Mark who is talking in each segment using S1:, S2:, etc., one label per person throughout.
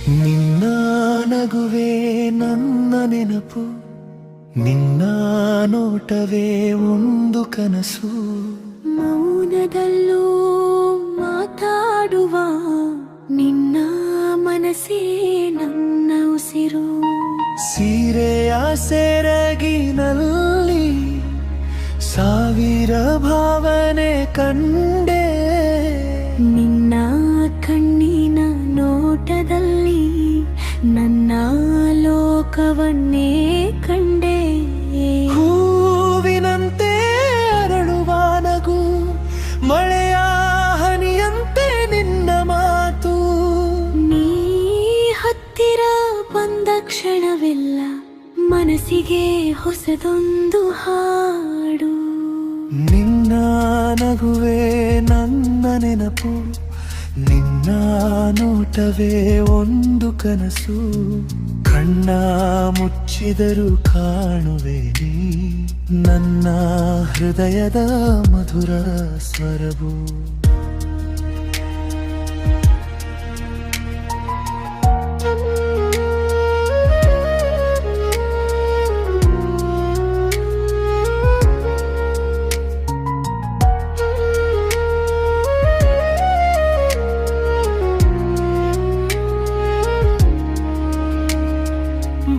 S1: ನಿನ್ನ ನಗುವೆ ನನ್ನ ನೆನಪು, ನಿನ್ನ ನೋಟವೇ ಒಂದು ಕನಸು.
S2: ಮೌನದಲ್ಲೂ ಮಾತಾಡುವ ನಿನ್ನ ಮನಸ್ಸೇ ನನ್ನ ಉಸಿರು.
S1: ಸೀರೆಯ ಸೆರಗಿನಲ್ಲಿ ಸಾವಿರ ಭಾವನೆ ಕಂಡೆ,
S2: ನಿನ್ನ ಕಣ್ಣಿನ ನೋಟದಲ್ಲಿ ನನ್ನ ಲೋಕವನ್ನೇ ಕಂಡೆ.
S1: ಹೂವಿನಂತೆ ಅರಳುವ ನಗು, ಮಳೆಯ ಹನಿಯಂತೆ ನಿನ್ನ ಮಾತು.
S2: ನೀ ಹತ್ತಿರ ಬಂದ ಕ್ಷಣವೆಲ್ಲ ಮನಸ್ಸಿಗೆ ಹೊಸದೊಂದು ಹಾಡು.
S1: ನಿನ್ನ ನಗುವೆ ನನ್ನ ನೆನಪು, ನಿನ್ನ ನೋಟವೇ ಒಂದು ಕನಸು. ಕಣ್ಣ ಮುಚ್ಚಿದರೂ ಕಾಣುವೆ ನೀ ನನ್ನ ಹೃದಯದ ಮಧುರ ಸ್ವರವು.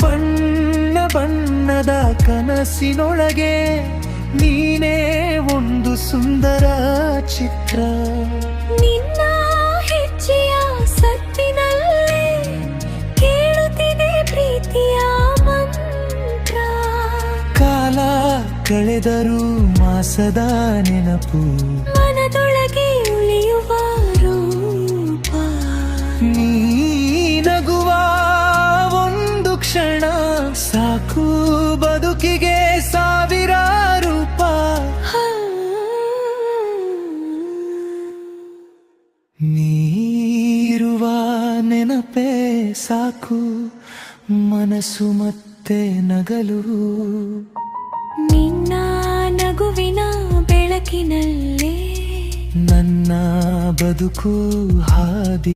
S1: ಬಣ್ಣ ಬಣ್ಣದ ಕನಸಿನೊಳಗೆ ನೀನೇ ಒಂದು ಸುಂದರ ಚಿತ್ರ.
S2: ನಿನ್ನ ಹೆಜ್ಜೆಯ ಸತ್ತಿನಲ್ಲೇ ಕೇಳುತ್ತಿದೆ ಪ್ರೀತಿಯ ಮಂತ್ರ.
S1: ಕಾಲ ಕಳೆದರೂ ಮಾಸದ ನೆನಪು,
S2: ಮನದೊಳಗೆ ಉಳಿಯುವ ರೂಪ.
S1: ನೀ ನಗುವ ಒಂದು ಕ್ಷಣ ಸಾಕು ಬದುಕಿಗೆ ಸಾವಿರ ರೂಪ. ನೀರುವ ನೆನಪೇ ಸಾಕು ಮನಸ್ಸು ಮತ್ತೆ ನಗಲು.
S2: ನಿನ್ನ ನಗುವಿನ ಬೆಳಕಿನಲ್ಲೇ
S1: ನನ್ನ ಬದುಕು ಹಾದಿ.